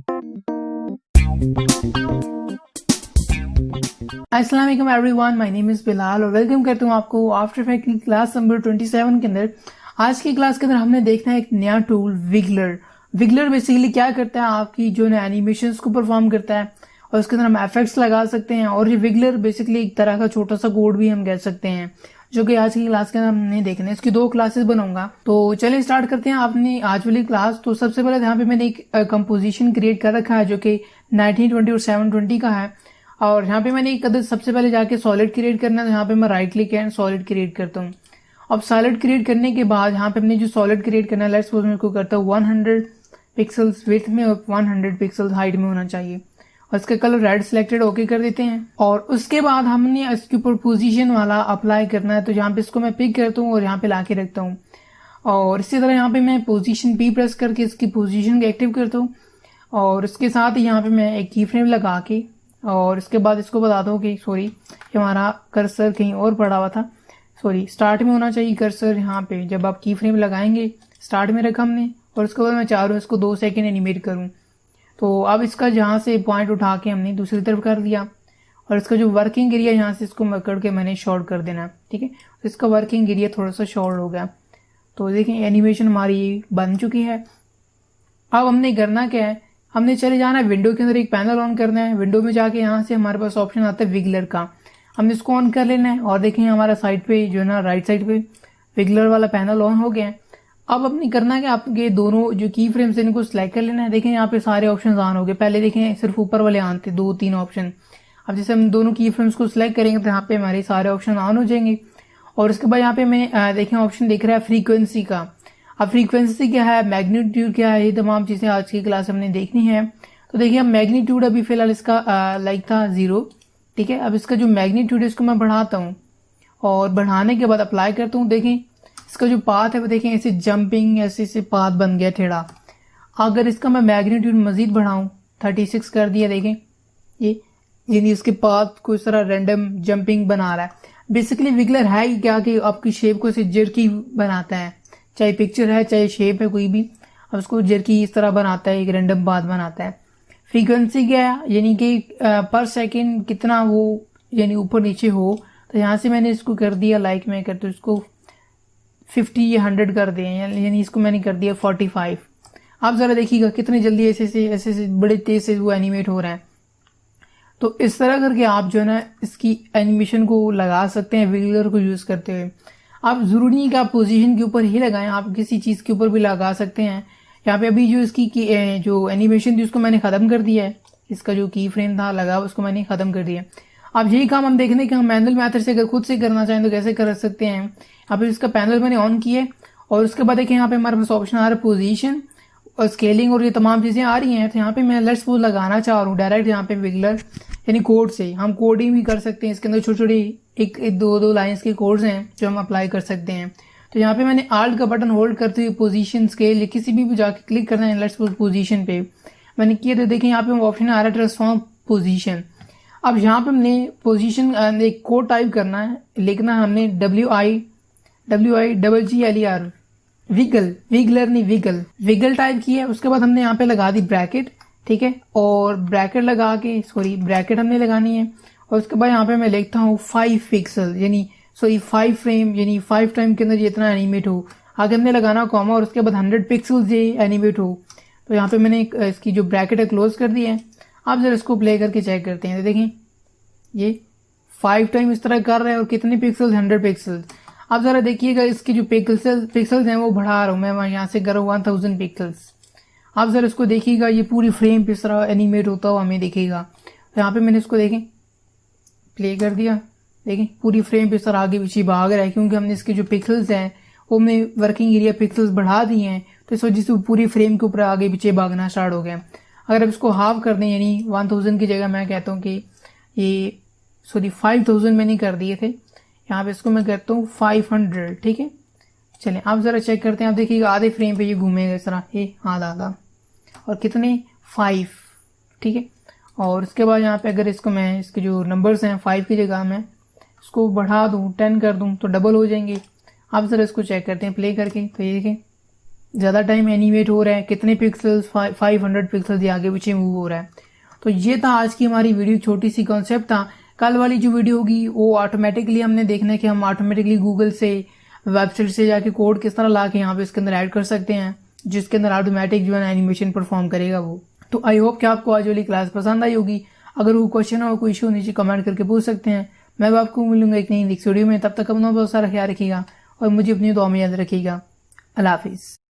अस्सलाम वालेकुम everyone, my name is Bilal और वेलकम करता हूँ आपको आफ्टर इफेक्ट की क्लास नंबर 27 के अंदर। आज की क्लास के अंदर हमने देखना है एक नया टूल विगलर। विगलर बेसिकली क्या करता है, आपकी जो है एनिमेशंस को परफॉर्म करता है और उसके अंदर हम इफेक्ट्स लगा सकते हैं। और ये विगलर बेसिकली एक तरह का छोटा सा कोड भी हम कह सकते हैं, जो कि आज की क्लास के अंदर हमने देखना है। इसकी 2 क्लासेस बनाऊंगा, तो चलिए स्टार्ट करते हैं अपनी आज वाली क्लास। तो सबसे पहले यहाँ पे मैंने एक कंपोजिशन क्रिएट कर रखा है जो कि 1920 और 720 का है। और यहाँ पे मैंने एक अदर सबसे पहले जाके सॉलिड क्रिएट करना है, तो यहाँ पे मैं right click and solid create करता हूँ। अब सॉलिड क्रिएट करने के बाद यहाँ पे हमने जो सॉलिड क्रिएट करना है, लेट्स सपोज मैं इसको करता हूँ 100 पिक्सल्स विड्थ में और 100 पिक्सल्स हाइट में होना चाहिए। और इसका कलर रेड सिलेक्टेड ओके कर देते हैं। और उसके बाद हमने इसके ऊपर पोजीशन वाला अप्लाई करना है, तो यहाँ पे इसको मैं पिक करता हूँ और यहाँ पे लाके रखता हूँ। और इसी तरह यहाँ पे मैं पोजीशन P प्रेस करके इसकी पोजीशन को एक्टिव करता हूँ। और इसके साथ ही यहाँ पे मैं एक की फ्रेम लगा के और इसके बाद इसको बता दो कि सॉरी हमारा कर्सर कहीं और पड़ा हुआ था, सॉरी स्टार्ट में होना चाहिए कर्सर। यहाँ पे जब आप की फ्रेम लगाएंगे स्टार्ट में रखा हमने, और उसके बाद मैं चाह रहा हूँ इसको 2 सेकेंड एनिमेट करूँ। तो अब इसका जहाँ से पॉइंट उठा के हमने दूसरी तरफ कर दिया और इसका जो वर्किंग एरिया यहाँ से इसको पकड़ के मैंने शॉर्ट कर देना, ठीक है। तो इसका वर्किंग एरिया थोड़ा सा शॉर्ट हो गया। तो देखें एनिमेशन हमारी बन चुकी है। अब हमने करना क्या है, हमने चले जाना है विंडो के अंदर, एक पैनल ऑन करना है। विंडो में जाके यहाँ से हमारे पास ऑप्शन आता है विगलर का, हमने इसको ऑन कर लेना है। और देखें हमारा साइड पे जो है ना राइट साइड पे विगलर वाला पैनल ऑन हो गया है। अब अपनी करना है कि आपके दोनों जो की फ्रेम्स इनको सिलेक्ट कर लेना है। देखें यहाँ पे सारे ऑप्शन ऑन हो गए। पहले देखें सिर्फ ऊपर वाले आन थे 2-3 ऑप्शन। अब जैसे हम दोनों की फ्रेम्स को सिलेक्ट करेंगे तो यहाँ पे हमारे सारे ऑप्शन ऑन हो जाएंगे। और उसके बाद यहाँ पे मैं देखें ऑप्शन दिख रहा है फ्रीक्वेंसी का। अब फ्रीक्वेंसी क्या है, मैग्नीट्यूड क्या है, ये तमाम चीजें आज की क्लास हमने देखनी है। तो देखिए अब मैग्नीट्यूड अभी फिलहाल इसका लाइक था 0, ठीक है। अब इसका जो मैग्नीट्यूड है इसको मैं बढ़ाता हूँ और बढ़ाने के बाद अप्लाई करता हूँ। देखें इसका जो पाथ है वो देखें ऐसे जंपिंग ऐसे पाथ बन गया टेढ़ा। अगर इसका मैं मैग्नीट्यूड मजीद बढ़ाऊं 36 कर दिया, देखें ये यानी इसके पाथ को इस तरह रैंडम जंपिंग बना रहा है। बेसिकली विगलर है ही क्या कि आपकी शेप को इसे जर्की बनाता है, चाहे पिक्चर है चाहे शेप है कोई भी, अब उसको जर्की इस तरह बनाता है, एक रैंडम पाथ बनाता है। फ्रीक्वेंसी क्या है, यानी कि पर सेकेंड कितना वो यानी ऊपर नीचे हो। तो यहाँ से मैंने इसको कर दिया लाइक मैं करता हूँ इसको 50 या 100 कर दिए, यानी इसको मैंने कर दिया 45। आप जरा देखिएगा कितनी जल्दी ऐसे बड़े तेज से वो एनिमेट हो रहा है। तो इस तरह करके आप जो है ना इसकी एनिमेशन को लगा सकते हैं विगलर को यूज करते हुए। आप जरूरी नहीं कि आप पोजीशन के ऊपर ही लगाएं, आप किसी चीज के ऊपर भी लगा सकते हैं। यहाँ पे अभी जो इसकी जो एनिमेशन थी उसको मैंने खत्म कर दिया है। इसका जो की फ्रेम था लगा उसको मैंने खत्म कर दिया। अब यही काम हम देखने कि हम मैनुअल मेथड से अगर खुद से करना चाहें तो कैसे कर सकते हैं। यहाँ पे इसका पैनल मैंने ऑन किया और उसके बाद देखिए यहाँ पे हमारे पास ऑप्शन आ रहा है पोजीशन और स्केलिंग और ये तमाम चीजें आ रही हैं। तो यहाँ पे मैं लेट्स सपोज लगाना चाह रहा हूँ डायरेक्ट यहाँ पे विगलर यानी कोड से। हम कोडिंग भी कर सकते हैं, इसके अंदर छोटी छोटी 1-2 लाइन्स के कोड्स हैं जो हम अप्लाई कर सकते हैं। तो यहाँ पे मैंने आल्ट का बटन होल्ड करते हुए पोजीशन स्केल या किसी भी जाके क्लिक करना है, लेट्स सपोज पोजीशन पे मैंने किया। तो देखें यहाँ पे ऑप्शन आ रहा है ट्रांसफॉर्म पोजीशन। अब यहाँ पे हमने पोजीशन एक कोड टाइप करना है, लिखना हमने WIGGLER विगलर नहीं विगल टाइप किया है। उसके बाद हमने यहाँ पे लगा दी ब्रैकेट, ठीक है। और ब्रैकेट लगा के ब्रैकेट हमने लगानी है। और उसके बाद यहाँ पे मैं लिखता हूँ 5 पिक्सल यानी 5 फ्रेम यानी 5 टाइम के अंदर जितना एनिमेट हो। आगे हमने लगाना कॉमा और उसके बाद 100 पिक्सल ये एनिमेट हो। तो यहाँ पे मैंने इसकी जो ब्रैकेट है क्लोज कर दी है। आप जरा इसको प्ले करके चेक करते हैं। तो देखें ये 5 टाइम इस तरह कर रहा है और कितने पिक्सल 100 पिक्सल। आप जरा देखिएगा इसके जो पिक्सल्स हैं वो बढ़ा रहा हूँ मैं, यहाँ से कर रहा हूँ 1000 पिक्सल्स। आप जरा इसको देखिएगा ये पूरी फ्रेम पे इस तरह एनिमेट होता हुआ हमें दिखेगा। तो यहाँ पे मैंने इसको देखें प्ले कर दिया, देखें पूरी फ्रेम पे इस तरह आगे पीछे भाग रहा है क्योंकि हमने इसके जो पिक्सल्स हैं वो हमने वर्किंग एरिया पिक्सल्स बढ़ा दिए हैं। तो इस वजह से पूरी फ्रेम के ऊपर आगे पीछे भागना स्टार्ट हो गया। अगर आप इसको हाफ कर दें यानी 1000 की जगह मैं कहता हूँ कि ये 5000 मैंने कर दिए थे, यहाँ पे इसको मैं कहता हूँ 500, ठीक है। चलें आप जरा चेक करते हैं। आप देखिएगा आधे फ्रेम पे ये घूमेगा इस तरह, ये आधा और कितने 5, ठीक है। और उसके बाद यहाँ पे अगर इसको मैं इसके जो नंबर्स हैं 5 की जगह मैं इसको बढ़ा दूँ 10 कर दूँ तो डबल हो जाएंगे। आप जरा इसको चेक करते हैं प्ले करके। तो ये देखें ज़्यादा टाइम एनिमेट हो रहा है, कितने पिक्सल्स, 500 पिक्सल्स ये आगे पीछे मूव हो रहा है। तो ये था आज की हमारी वीडियो, छोटी सी कॉन्सेप्ट था। कल वाली जो वीडियो होगी वो ऑटोमेटिकली हमने देखना है कि हम ऑटोमेटिकली गूगल से, वेबसाइट से जाके कोड किस तरह ला के यहाँ पे इसके अंदर ऐड कर सकते हैं, जिसके अंदर ऑटोमेटिक जो है एनिमेशन परफॉर्म करेगा वो। तो आई होप कि आपको आज वाली क्लास पसंद आई होगी। अगर वो क्वेश्चन हो, कोई इशू, नीचे कमेंट करके पूछ सकते हैं। मैं भी आपको मिलूंगा एक नई नेक्स्ट वीडियो में। तब तक अपना बहुत सारा ख्याल रखिएगा और मुझे अपनी दुआ में याद रखिएगा। अल्लाह हाफिज़।